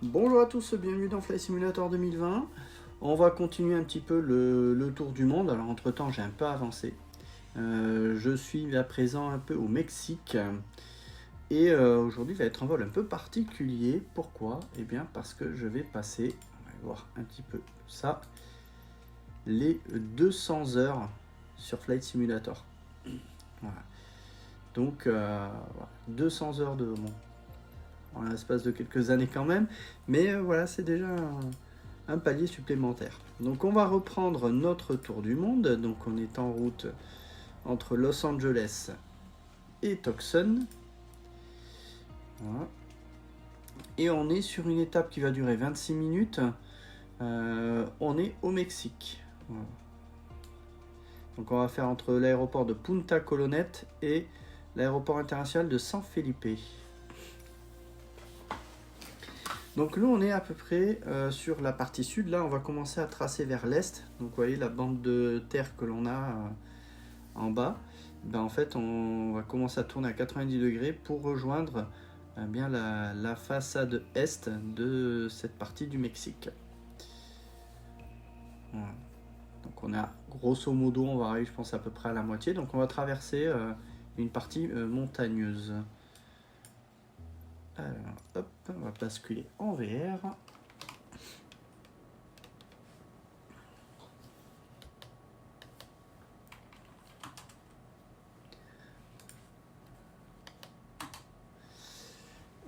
Bonjour à tous, bienvenue dans Flight Simulator 2020. On va continuer un petit peu le tour du monde. Alors entre temps j'ai un peu avancé. Je suis à présent un peu au Mexique. Et aujourd'hui va être un vol un peu particulier. Pourquoi? Eh bien parce que je vais passer, on va voir un petit peu ça, les 200 heures sur Flight Simulator. Voilà. Donc voilà, 200 heures de bon, en l'espace de quelques années quand même. Mais voilà, c'est déjà un palier supplémentaire. Donc on va reprendre notre tour du monde. Donc on est en route entre Los Angeles et Tucson. Voilà. Et on est sur une étape qui va durer 26 minutes. On est au Mexique. Voilà. Donc on va faire entre l'aéroport de Punta Colonette et l'aéroport international de San Felipe. Donc là on est à peu près sur la partie sud. Là on va commencer à tracer vers l'est. Donc vous voyez la bande de terre que l'on a en bas. Ben, en fait on va commencer à tourner à 90 degrés pour rejoindre bien la façade est de cette partie du Mexique. Voilà. Donc on a grosso modo, on va arriver je pense à peu près à la moitié. Donc on va traverser une partie montagneuse. Alors hop, on va basculer en VR.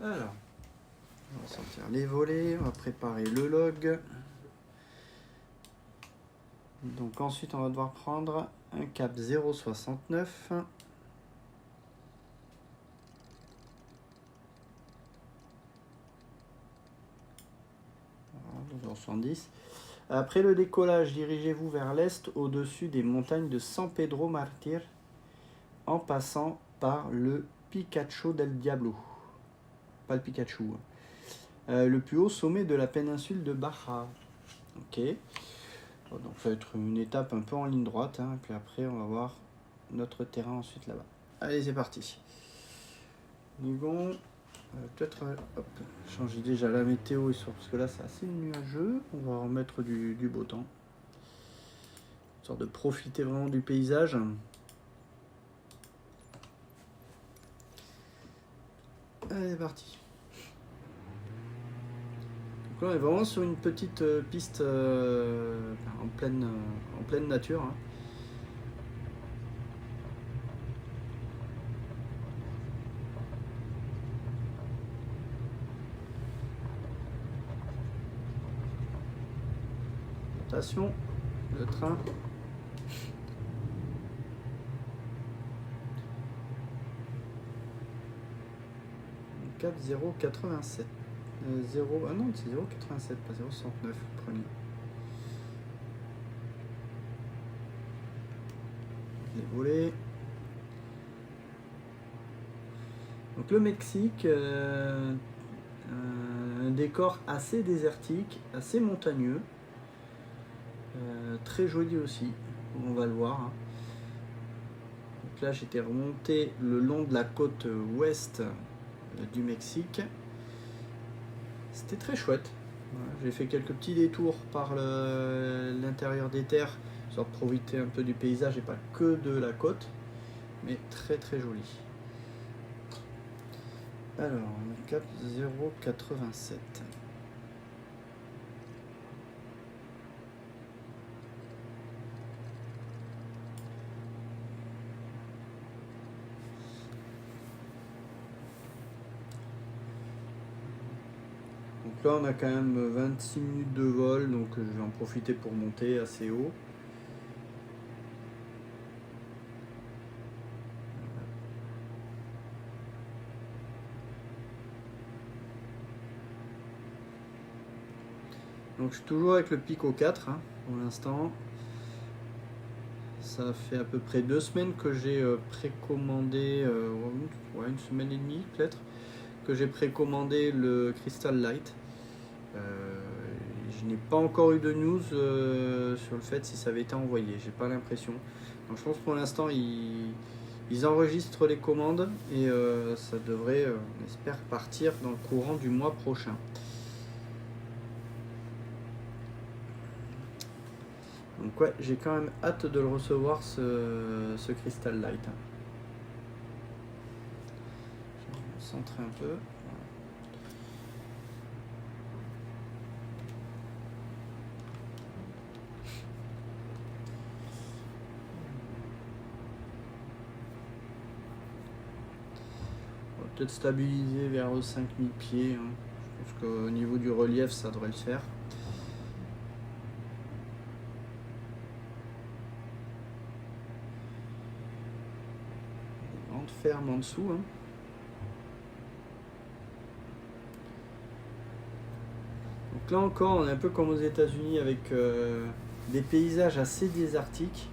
Alors, on va sortir les volets, on va préparer le log. Donc ensuite on va devoir prendre un cap 069. 70. Après le décollage, dirigez-vous vers l'est au-dessus des montagnes de San Pedro Martir en passant par le Picacho del Diablo. Pas le Pikachu. Le plus haut sommet de la péninsule de Baja. Ok. Donc ça va être une étape un peu en ligne droite. Et puis après, on va voir notre terrain ensuite là-bas. Allez, c'est parti. Bon. Peut-être changer déjà la météo parce que là c'est assez nuageux. On va remettre du beau temps, histoire de profiter vraiment du paysage. Allez, c'est parti. Donc là on est vraiment sur une petite piste en pleine nature. Hein. Attention, le train. Cap 087. 0. Ah non, c'est 087, pas 069, premier. Les volets. Donc le Mexique, un décor assez désertique, assez montagneux. Très joli aussi, on va le voir. Donc là j'étais remonté le long de la côte ouest du Mexique. C'était très chouette. Voilà, j'ai fait quelques petits détours par l'intérieur des terres, histoire de profiter un peu du paysage et pas que de la côte, mais très très joli. Alors, on cap 087. Donc là on a quand même 26 minutes de vol, donc je vais en profiter pour monter assez haut. Donc je suis toujours avec le Pico 4 hein, pour l'instant. Ça fait à peu près 2 semaines que j'ai précommandé, une semaine et demie peut-être, que j'ai précommandé le Crystal Light. Je n'ai pas encore eu de news sur le fait si ça avait été envoyé, j'ai pas l'impression. Donc je pense pour l'instant ils enregistrent les commandes et ça devrait, on espère, partir dans le courant du mois prochain. Donc ouais, j'ai quand même hâte de le recevoir ce Crystal Light. Je vais me centrer un peu. On va peut-être stabiliser vers 5000 pieds. Hein. Je pense qu'au niveau du relief, ça devrait le faire. Des grandes fermes en dessous. Hein. Donc là encore, on est un peu comme aux États-Unis avec des paysages assez désertiques,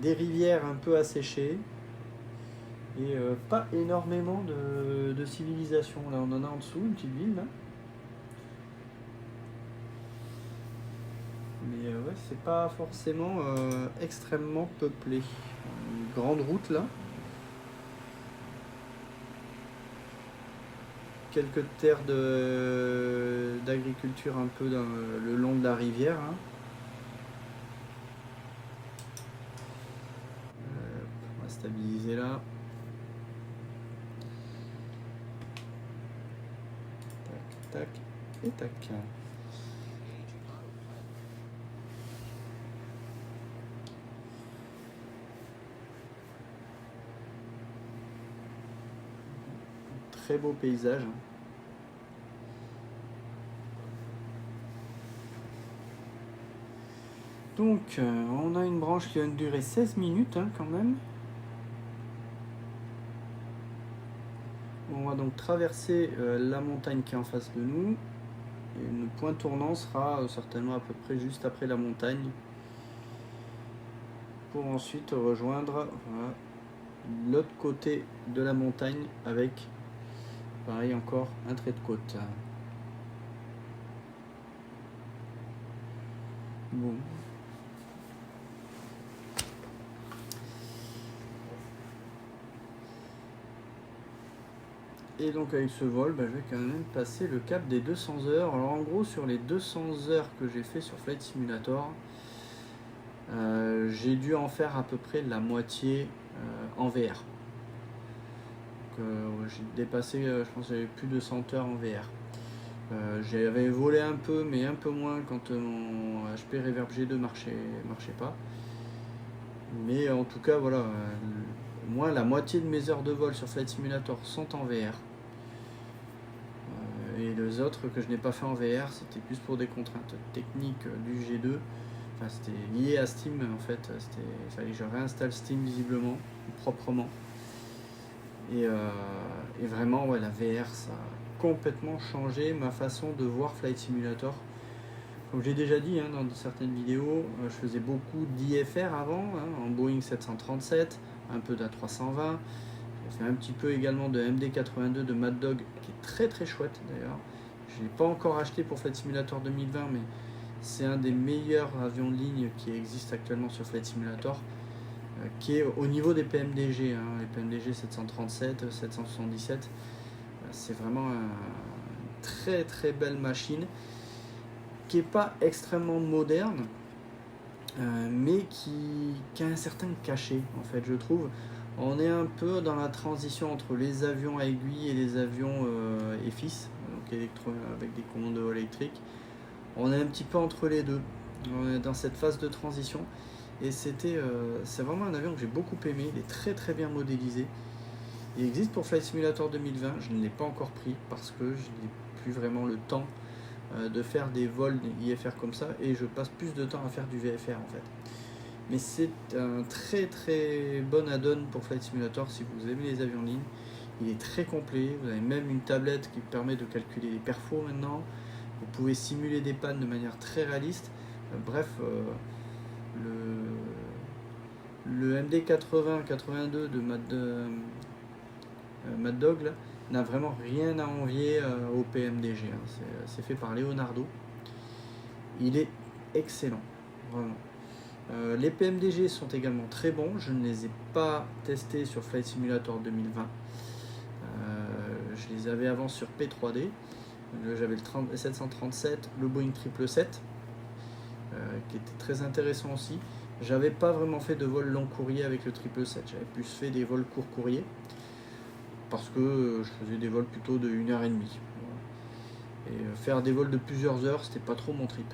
des rivières un peu asséchées et pas énormément de civilisation. Là, on en a en dessous, une petite ville. Là. Mais ouais, c'est pas forcément extrêmement peuplé. Une grande route là. Quelques terres d'agriculture un peu le long de la rivière. Hein. On va stabiliser là. Tac, tac et tac. Très beau paysage. Donc, on a une branche qui va durer 16 minutes hein, quand même. On va donc traverser la montagne qui est en face de nous. Et le point tournant sera certainement à peu près juste après la montagne. Pour ensuite rejoindre l'autre côté de la montagne avec, pareil encore, un trait de côte. Bon. Et donc avec ce vol, je vais quand même passer le cap des 200 heures. Alors en gros sur les 200 heures que j'ai fait sur Flight Simulator, j'ai dû en faire à peu près la moitié en VR. J'ai dépassé, je pense que j'avais plus de 100 heures en VR. J'avais volé un peu, mais un peu moins quand mon HP Reverb G2 marchait pas. Mais en tout cas, voilà, moi la moitié de mes heures de vol sur Flight Simulator sont en VR. Et les autres que je n'ai pas fait en VR, c'était plus pour des contraintes techniques du G2. Enfin, c'était lié à Steam en fait. Il fallait que je réinstalle Steam visiblement, proprement. Et vraiment, ouais, la VR, ça a complètement changé ma façon de voir Flight Simulator. Comme j'ai déjà dit hein, dans certaines vidéos, je faisais beaucoup d'IFR avant, hein, en Boeing 737, un peu d'A320. J'ai fait un petit peu également de MD82 de Mad Dog, qui est très très chouette d'ailleurs. Je ne l'ai pas encore acheté pour Flight Simulator 2020, mais c'est un des meilleurs avions de ligne qui existe actuellement sur Flight Simulator, qui est au niveau des PMDG, hein, les PMDG 737, 777. C'est vraiment une très très belle machine, qui n'est pas extrêmement moderne, mais qui a un certain cachet, en fait, je trouve. On est un peu dans la transition entre les avions à aiguille et les avions EFIS, donc avec des commandes de vol électriques. On est un petit peu entre les deux. On est dans cette phase de transition. Et c'est vraiment un avion que j'ai beaucoup aimé. Il est très très bien modélisé. Il existe pour Flight Simulator 2020. Je ne l'ai pas encore pris parce que je n'ai plus vraiment le temps de faire des vols IFR comme ça. Et je passe plus de temps à faire du VFR en fait. Mais c'est un très très bon add-on pour Flight Simulator si vous aimez les avions de ligne. Il est très complet, vous avez même une tablette qui permet de calculer les perfos maintenant. Vous pouvez simuler des pannes de manière très réaliste. Bref, le MD80-82 de Mad Dog n'a vraiment rien à envier au PMDG. Hein. C'est fait par Leonardo. Il est excellent, vraiment. Les PMDG sont également très bons. Je ne les ai pas testés sur Flight Simulator 2020. Je les avais avant sur P3D. J'avais le 737, le Boeing 777. qui était très intéressant aussi. J'avais pas vraiment fait de vol long courrier avec le 777, j'avais plus fait des vols court courrier parce que je faisais des vols plutôt de 1h30. Voilà. Et faire des vols de plusieurs heures, c'était pas trop mon trip.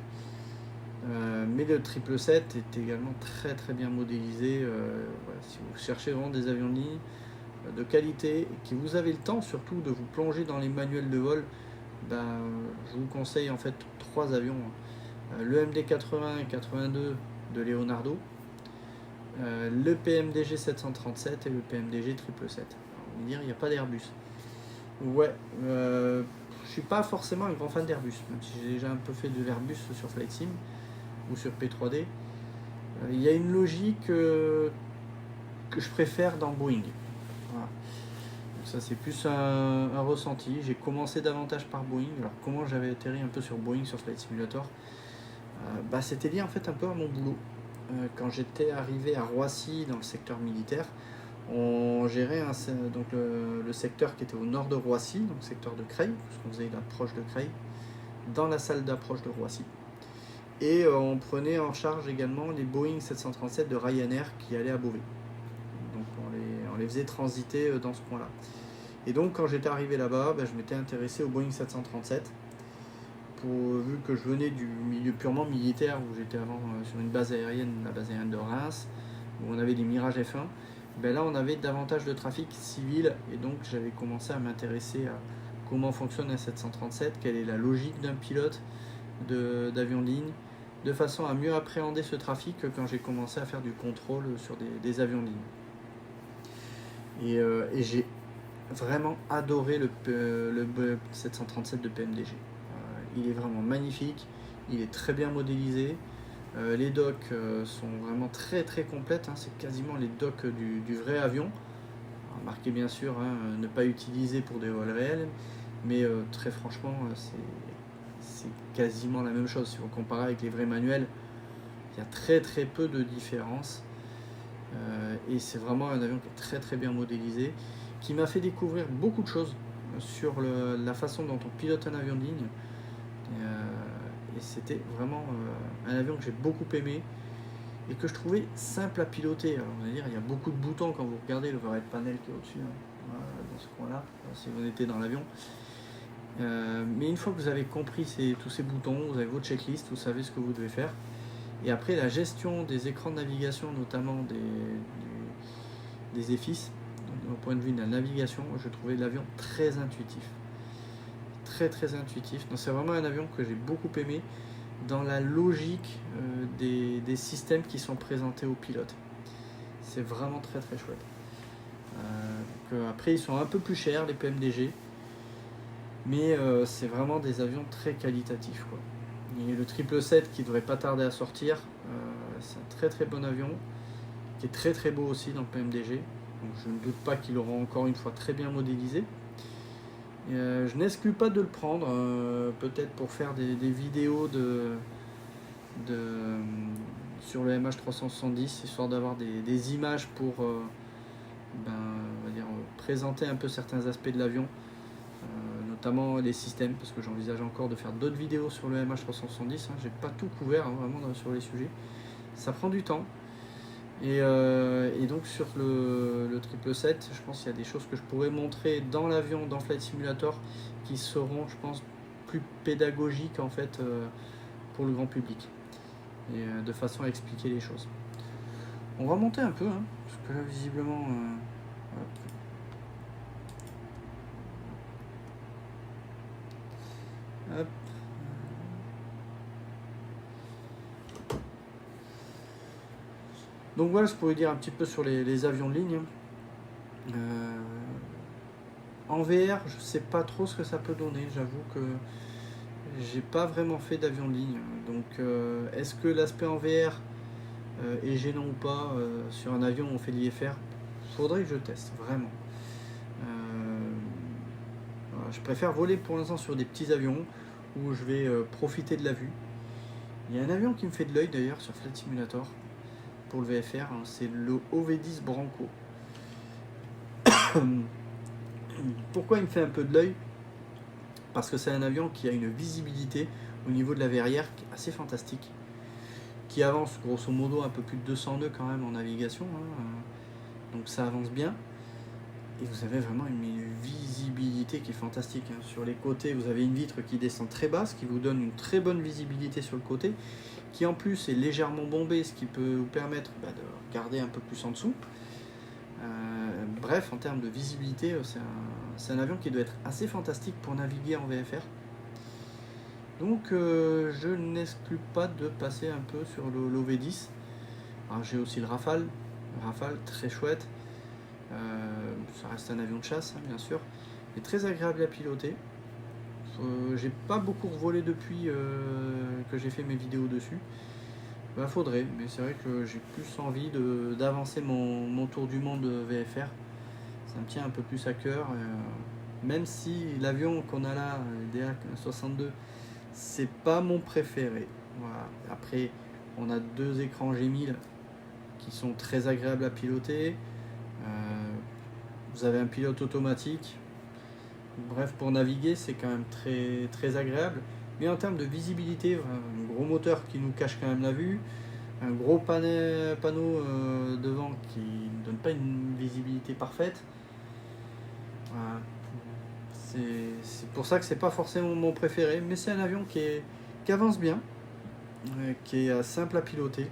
Mais le 777 est également très très bien modélisé. Voilà, si vous cherchez vraiment des avions de ligne de qualité et que vous avez le temps surtout de vous plonger dans les manuels de vol, ben, je vous conseille en fait 3 avions. Le MD-80 et 82 de Leonardo, le PMDG 737 et le PMDG 777. Alors, on va dire il n'y a pas d'Airbus. Ouais, je suis pas forcément un grand fan d'Airbus, même si j'ai déjà un peu fait de l'Airbus sur Flight Sim ou sur P3D. Il y a une logique que je préfère dans Boeing. Voilà. Donc ça c'est plus un ressenti. J'ai commencé davantage par Boeing. Alors comment j'avais atterri un peu sur Boeing sur Flight Simulator, c'était lié en fait un peu à mon boulot. Quand j'étais arrivé à Roissy dans le secteur militaire, on gérait donc le secteur qui était au nord de Roissy, donc le secteur de Creil, parce qu'on faisait l'approche de Creil, dans la salle d'approche de Roissy. Et on prenait en charge également les Boeing 737 de Ryanair qui allaient à Beauvais. Donc on les faisait transiter dans ce coin-là. Et donc quand j'étais arrivé là-bas, je m'étais intéressé au Boeing 737. Vu que je venais du milieu purement militaire, où j'étais avant sur une base aérienne, la base aérienne de Reims, où on avait des Mirage F1, là on avait davantage de trafic civil, et donc j'avais commencé à m'intéresser à comment fonctionne un 737, quelle est la logique d'un pilote d'avion de ligne, de façon à mieux appréhender ce trafic quand j'ai commencé à faire du contrôle sur des avions de ligne. Et j'ai vraiment adoré le 737 de PMDG. Il est vraiment magnifique, il est très bien modélisé, les docks sont vraiment très très complètes, c'est quasiment les docks du vrai avion. Alors, marqué bien sûr, ne pas utiliser pour des vols réels, mais très franchement c'est quasiment la même chose. Si vous comparez avec les vrais manuels, il y a très très peu de différence, et c'est vraiment un avion qui est très très bien modélisé, qui m'a fait découvrir beaucoup de choses sur la façon dont on pilote un avion de ligne. Et c'était vraiment un avion que j'ai beaucoup aimé et que je trouvais simple à piloter. Alors, on va dire, il y a beaucoup de boutons quand vous regardez le overhead panel qui est au-dessus, voilà, dans ce coin-là, si vous étiez dans l'avion. Mais une fois que vous avez compris tous ces boutons, vous avez votre checklist, vous savez ce que vous devez faire. Et après, la gestion des écrans de navigation, notamment des EFIS, au point de vue de la navigation, je trouvais l'avion très intuitif. Très très intuitif. Donc c'est vraiment un avion que j'ai beaucoup aimé dans la logique des systèmes qui sont présentés aux pilotes. C'est vraiment très très chouette. Après ils sont un peu plus chers les PMDG, mais c'est vraiment des avions très qualitatifs, quoi. Et le 777 qui devrait pas tarder à sortir, c'est un très très bon avion qui est très très beau aussi dans le PMDG. Donc je ne doute pas qu'il aura encore une fois très bien modélisé. Je n'exclus pas de le prendre, peut-être pour faire des vidéos sur le MH370, histoire d'avoir des images pour on va dire, présenter un peu certains aspects de l'avion, notamment les systèmes, parce que j'envisage encore de faire d'autres vidéos sur le MH370. J'ai pas tout couvert vraiment sur les sujets, ça prend du temps. Et donc sur le 777, je pense qu'il y a des choses que je pourrais montrer dans l'avion, dans Flight Simulator, qui seront, je pense, plus pédagogiques en fait pour le grand public, et de façon à expliquer les choses. On va monter un peu, parce que là visiblement hop. Donc voilà, je pourrais dire un petit peu sur les avions de ligne. En VR, je sais pas trop ce que ça peut donner. J'avoue que j'ai pas vraiment fait d'avion de ligne. Donc est-ce que l'aspect en VR est gênant ou pas sur un avion où on fait de l'IFR? Faudrait que je teste, vraiment. Voilà, je préfère voler pour l'instant sur des petits avions où je vais profiter de la vue. Il y a un avion qui me fait de l'œil d'ailleurs sur Flight Simulator. Pour le VFR, c'est le OV10 Branco. Pourquoi il me fait un peu de l'œil? Parce que c'est un avion qui a une visibilité au niveau de la verrière qui est assez fantastique. qui avance grosso modo un peu plus de 200 nœuds quand même en navigation, hein, donc ça avance bien. Et vous avez vraiment une visibilité qui est fantastique, hein. Sur les côtés, vous avez une vitre qui descend très basse, qui vous donne une très bonne visibilité sur le côté, qui en plus est légèrement bombée, ce qui peut vous permettre de regarder un peu plus en dessous. Bref, en termes de visibilité, c'est un avion qui doit être assez fantastique pour naviguer en VFR. Donc je n'exclus pas de passer un peu sur l'OV10. Alors j'ai aussi le Rafale très chouette. Ça reste un avion de chasse, hein, bien sûr, mais très agréable à piloter. J'ai pas beaucoup volé depuis que j'ai fait mes vidéos dessus. Faudrait, mais c'est vrai que j'ai plus envie d'avancer mon tour du monde VFR. Ça me tient un peu plus à cœur, même si l'avion qu'on a là, le DA62, c'est pas mon préféré. Voilà. Après, on a deux écrans G1000 qui sont très agréables à piloter. Vous avez un pilote automatique. Bref, pour naviguer, c'est quand même très, très agréable. Mais en termes de visibilité, un gros moteur qui nous cache quand même la vue, un gros panneau devant qui ne donne pas une visibilité parfaite. Voilà. C'est pour ça que c'est pas forcément mon préféré, mais c'est un avion qui avance bien, qui est simple à piloter.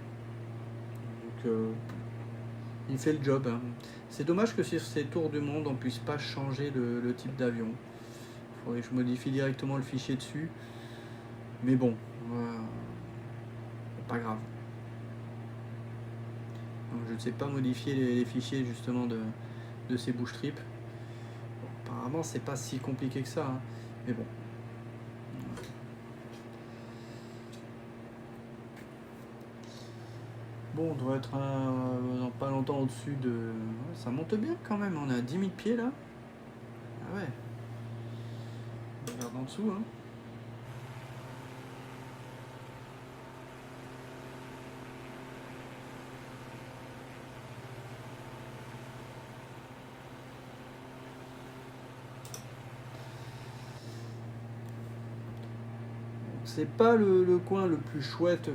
Donc, il fait le job, hein. C'est dommage que sur ces tours du monde, on puisse pas changer le type d'avion. Il faudrait que je modifie directement le fichier dessus. Mais bon, pas grave. Donc, je ne sais pas modifier les fichiers justement de ces bouches tripes. Bon, apparemment, c'est pas si compliqué que ça, hein. Mais bon. Bon, on doit être dans pas longtemps au-dessus de... Ça monte bien quand même, on est à 10 000 pieds là. Ah ouais. On regarde en dessous, hein. C'est pas le coin le plus chouette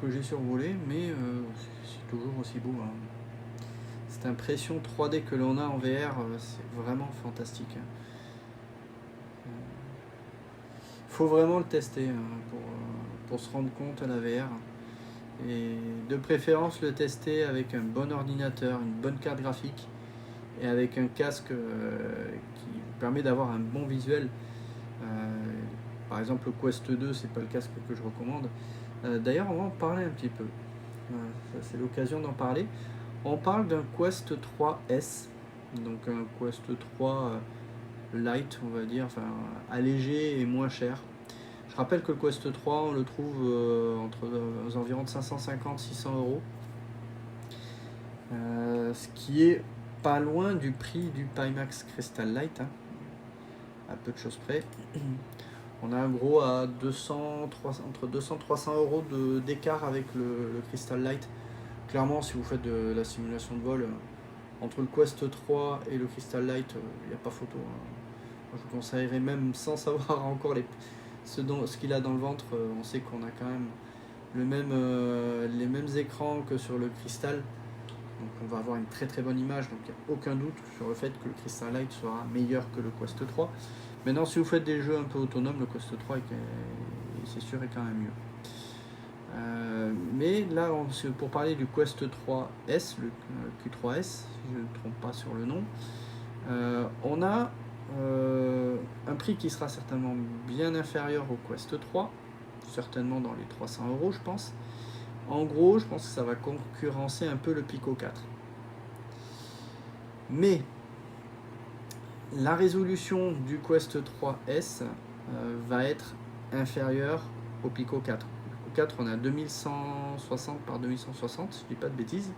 que j'ai survolé, mais c'est toujours aussi beau, hein. Cette impression 3D que l'on a en VR, c'est vraiment fantastique. Faut vraiment le tester, hein, pour se rendre compte à la VR. Et de préférence le tester avec un bon ordinateur, une bonne carte graphique et avec un casque qui permet d'avoir un bon visuel. Par exemple, le Quest 2, c'est pas le casque que je recommande. D'ailleurs, on va en parler un petit peu. Ça, c'est l'occasion d'en parler. On parle d'un Quest 3S, donc un Quest 3 light, on va dire, enfin allégé et moins cher. Je rappelle que le Quest 3, on le trouve aux environs de 550-600 euros. Ce qui est pas loin du prix du Pimax Crystal Light, hein, à peu de choses près. On a un gros à entre 200 et 300 euros d'écart avec le Crystal Light. Clairement, si vous faites de la simulation de vol, entre le Quest 3 et le Crystal Light, il n'y a pas photo, hein. Je vous conseillerais même, sans savoir encore ce qu'il a dans le ventre, on sait qu'on a quand même les mêmes écrans que sur le Crystal. Donc on va avoir une très très bonne image, donc il n'y a aucun doute sur le fait que le Crystal Light sera meilleur que le Quest 3. Maintenant, si vous faites des jeux un peu autonomes, le Quest 3 c'est sûr est quand même mieux. Mais là, pour parler du Quest 3S, le Q3S, si je ne me trompe pas sur le nom, on a un prix qui sera certainement bien inférieur au Quest 3, certainement dans les 300 euros, je pense. En gros, je pense que ça va concurrencer un peu le Pico 4. Mais la résolution du Quest 3S va être inférieure au Pico 4. Au Pico 4, on a 2160 par 2160, je ne dis pas de bêtises.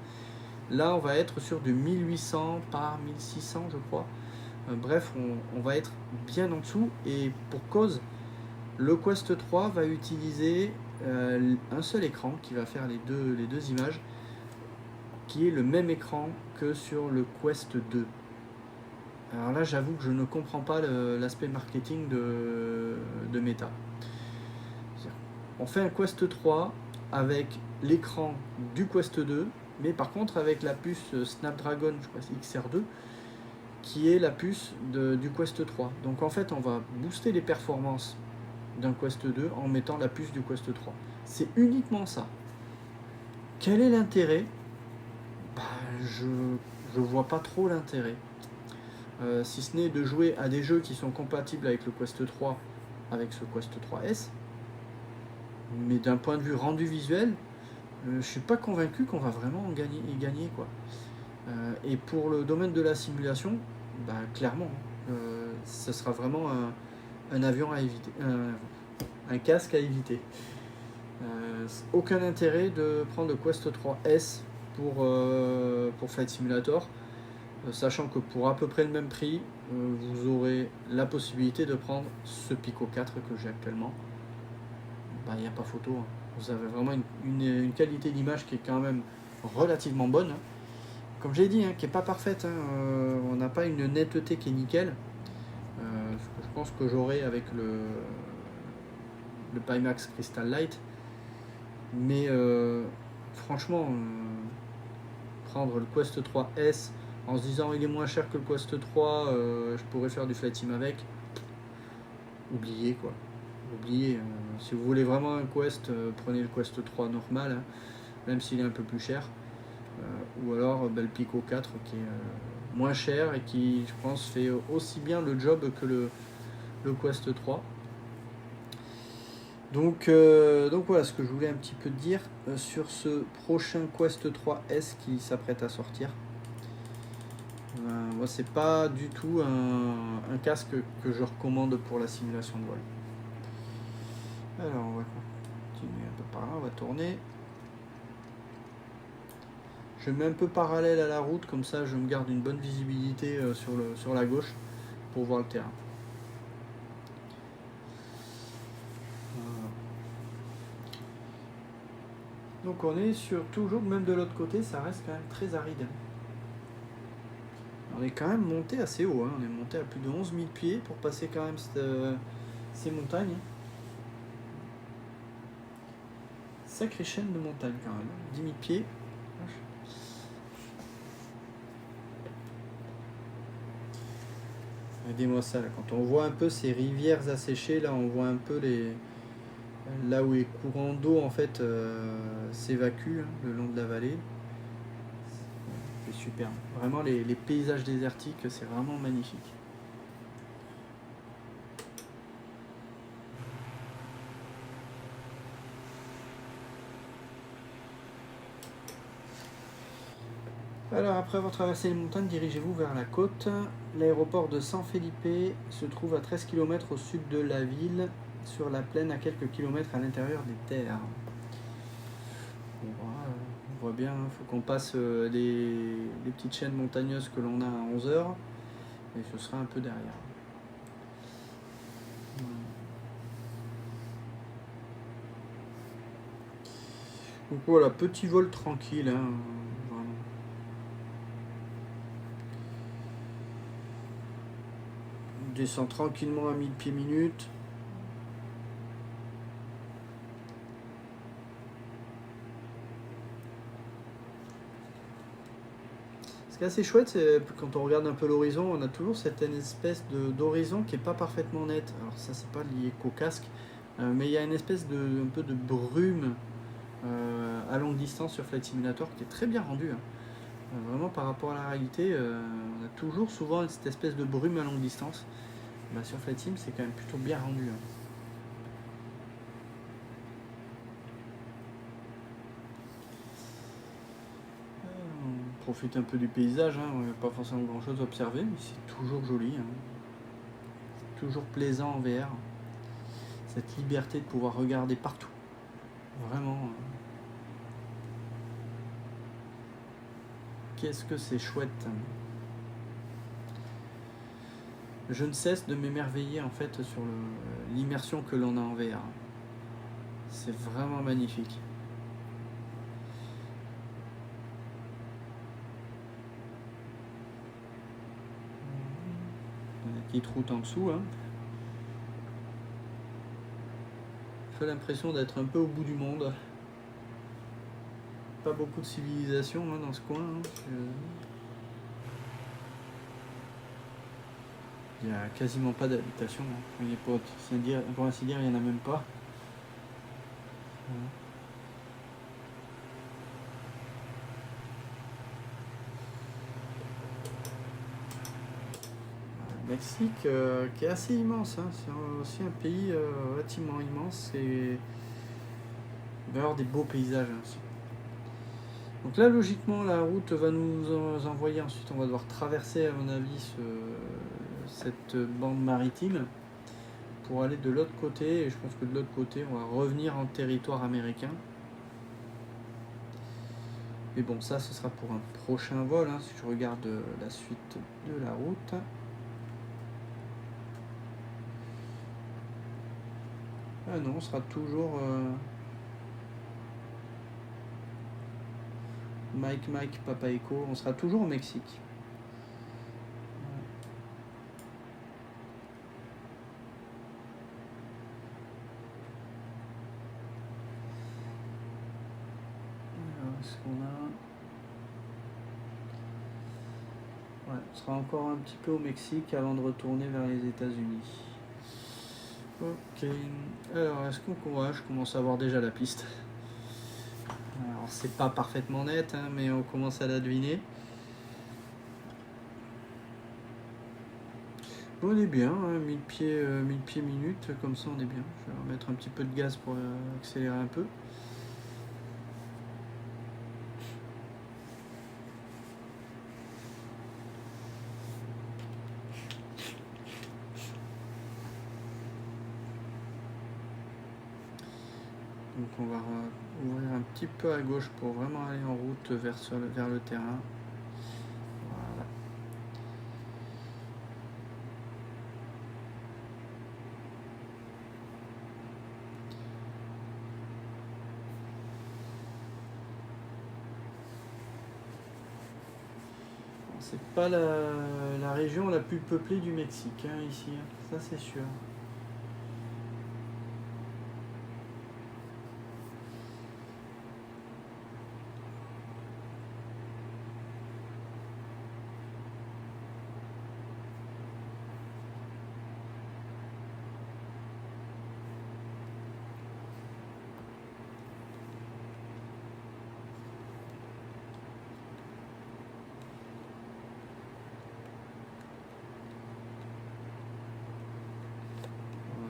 Là, on va être sur du 1800 par 1600, je crois. Bref, on va être bien en dessous. Et pour cause, le Quest 3 va utiliser un seul écran qui va faire les deux images, qui est le même écran que sur le Quest 2. Alors là, j'avoue que je ne comprends pas l'aspect marketing de Meta. On fait un Quest 3 avec l'écran du Quest 2, mais par contre avec la puce Snapdragon, je crois c'est XR2, qui est la puce du Quest 3. Donc en fait, on va booster les performances d'un Quest 2 en mettant la puce du Quest 3. C'est uniquement ça. Quel est l'intérêt? Je vois pas trop l'intérêt. Si ce n'est de jouer à des jeux qui sont compatibles avec le Quest 3, avec ce Quest 3S. Mais d'un point de vue rendu visuel, je suis pas convaincu qu'on va vraiment y gagner, quoi. Et pour le domaine de la simulation, clairement, ce sera vraiment un avion à éviter, un casque à éviter. Aucun intérêt de prendre le Quest 3S pour Flight Simulator, sachant que pour à peu près le même prix, vous aurez la possibilité de prendre ce Pico 4 que j'ai actuellement. Il n'y a pas photo, hein. Vous avez vraiment une qualité d'image qui est quand même relativement bonne, hein. Comme j'ai dit, hein, qui n'est pas parfaite, hein. On n'a pas une netteté qui est nickel, ce que je pense que j'aurai avec le Pimax Crystal Light, mais franchement, prendre le Quest 3S en se disant il est moins cher que le Quest 3, je pourrais faire du flight sim avec, oubliez, quoi. Oubliez, si vous voulez vraiment un Quest, prenez le Quest 3 normal, hein, même s'il est un peu plus cher, ou alors le Pico 4 qui est moins cher et qui, je pense, fait aussi bien le job que le Quest 3. Donc voilà ce que je voulais un petit peu dire sur ce prochain Quest 3S qui s'apprête à sortir. Moi, c'est pas du tout un casque que je recommande pour la simulation de vol. Alors on va continuer un peu par là, on va tourner. Je mets un peu parallèle à la route, comme ça je me garde une bonne visibilité sur la gauche pour voir le terrain. Donc on est sur toujours, même de l'autre côté, ça reste quand même très aride. On est quand même monté assez haut, hein. On est monté à plus de 11 000 pieds pour passer quand même ces montagnes. Sacrée chaîne de montagne quand même, 10 000 pieds. Regardez-moi ça, là. Quand on voit un peu ces rivières asséchées, là on voit un peu là où les courants d'eau en fait s'évacuent, hein, le long de la vallée. C'est superbe. Vraiment les paysages désertiques, c'est vraiment magnifique. Alors après avoir traversé les montagnes, dirigez-vous vers la côte. L'aéroport de San Felipe se trouve à 13 km au sud de la ville, sur la plaine à quelques kilomètres à l'intérieur des terres. On voit bien, il faut qu'on passe les petites chaînes montagneuses que l'on a à 11 h et ce sera un peu derrière. Donc voilà, petit vol tranquille, hein. Descend tranquillement à 1000 pieds minutes. Ce qui est assez chouette, c'est quand on regarde un peu l'horizon, on a toujours cette espèce d'horizon qui n'est pas parfaitement net. Alors ça, c'est pas lié qu'au casque, mais il y a une espèce un peu de brume à longue distance sur Flight Simulator qui est très bien rendu, hein. Vraiment par rapport à la réalité, on a toujours souvent cette espèce de brume à longue distance. Sur Flight Sim, c'est quand même plutôt bien rendu, hein. On profite un peu du paysage, hein. On n'a pas forcément grand chose à observer, mais c'est toujours joli, hein. C'est toujours plaisant en VR. Cette liberté de pouvoir regarder partout. Vraiment. Qu'est-ce que c'est chouette. Je ne cesse de m'émerveiller en fait sur l'immersion que l'on a en VR. C'est vraiment magnifique. Une petite route en dessous, hein. J'ai l'impression d'être un peu au bout du monde. pas beaucoup de civilisation hein, dans ce coin. Hein. Il n'y a quasiment pas d'habitation. Hein. Pour ainsi dire, il n'y en a même pas. Le Mexique qui est assez immense. Hein. C'est aussi un pays relativement immense. Et il va y avoir des beaux paysages. Hein. Donc là, logiquement, la route va nous envoyer. Ensuite, on va devoir traverser, à mon avis, cette bande maritime pour aller de l'autre côté. Et je pense que de l'autre côté, on va revenir en territoire américain. Mais bon, ça, ce sera pour un prochain vol. Hein, si je regarde la suite de la route. Ah non, on sera toujours... Mike, Papa Echo, on sera toujours au Mexique. Alors, est-ce qu'on a... Ouais, on sera encore un petit peu au Mexique avant de retourner vers les États-Unis. Ok, alors est-ce qu'on... Ouais, je commence à voir déjà la piste. Alors c'est pas parfaitement net, hein, mais on commence à la deviner. On est bien, hein, 1000 pieds minutes, comme ça on est bien. Je vais remettre un petit peu de gaz pour accélérer un peu. Donc on va ouvrir un petit peu à gauche pour vraiment aller en route vers le terrain. Voilà. C'est pas la région la plus peuplée du Mexique, hein, ici, hein. Ça c'est sûr.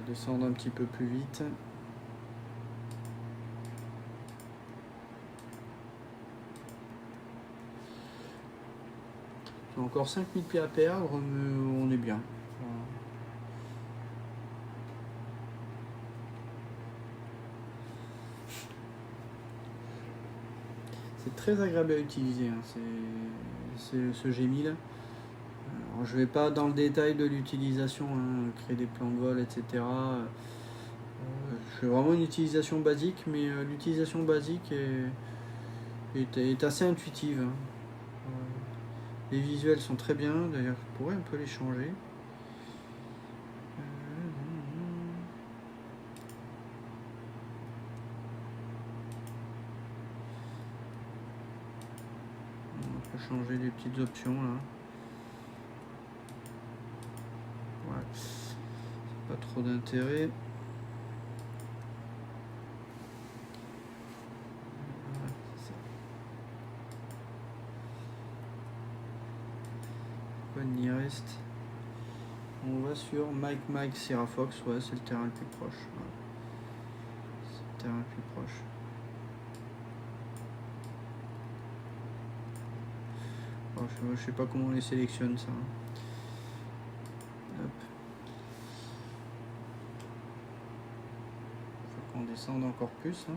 Descendre un petit peu plus vite. J'ai encore 5000 pieds à perdre, mais on est bien. Voilà. C'est très agréable à utiliser, hein, ce G1000. Alors, je ne vais pas dans le détail de l'utilisation, hein, créer des plans de vol, etc. Je fais vraiment une utilisation basique, mais l'utilisation basique est assez intuitive. Hein. Les visuels sont très bien, d'ailleurs je pourrais un peu les changer. On peut changer les petites options là. Ouais, c'est pas trop d'intérêt. Nearest. On va sur Mike Sierra Fox, ouais, c'est le terrain le plus proche. Ouais. C'est le terrain le plus proche. Alors, je sais pas comment on les sélectionne ça. Hop. Faut qu'on descende encore plus. Hein,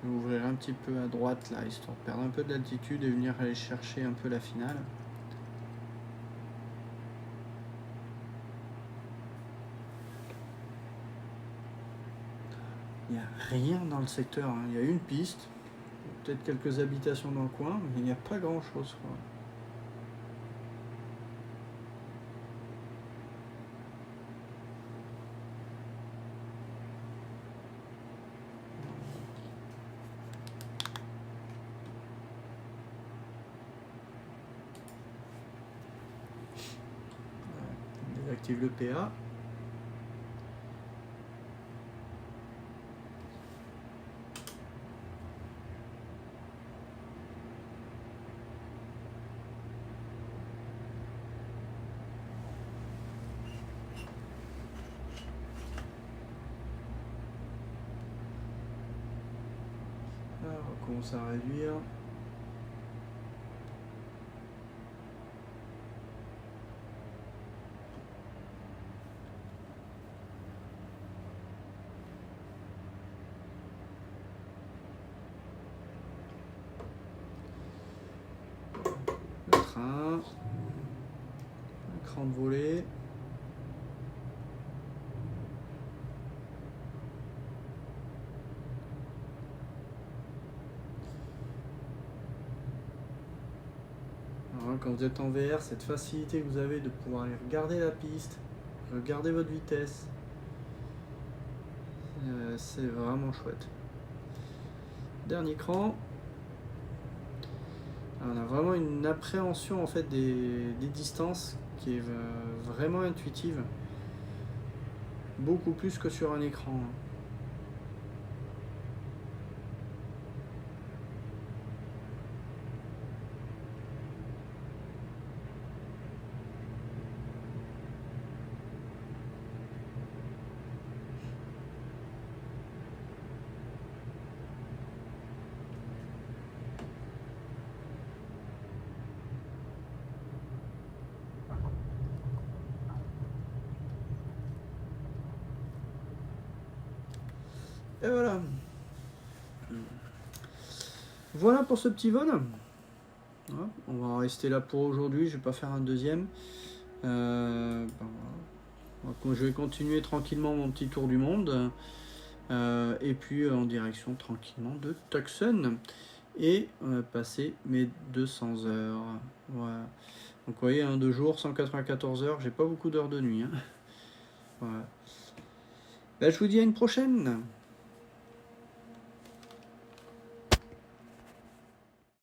je vais ouvrir un petit peu à droite là, histoire de perdre un peu d'altitude et venir aller chercher un peu la finale. Il n'y a rien dans le secteur, hein. Il y a une piste, peut-être quelques habitations dans le coin, mais il n'y a pas grand-chose, quoi. On désactive le PA. Alors, on commence à réduire. Le train. Écran de volée. Alors, quand vous êtes en VR, cette facilité que vous avez de pouvoir aller regarder la piste, regarder votre vitesse, c'est vraiment chouette. Dernier cran. On a vraiment une appréhension en fait des distances qui est vraiment intuitive, beaucoup plus que sur un écran. Et voilà. Voilà pour ce petit vol. Voilà, on va en rester là pour aujourd'hui. Je vais pas faire un deuxième. Je vais continuer tranquillement mon petit tour du monde. Et puis en direction tranquillement de Tucson. Et passer mes 200 heures. Voilà. Donc vous voyez, 2 jours, 194 heures. J'ai pas beaucoup d'heures de nuit. Voilà. Ben, je vous dis à une prochaine.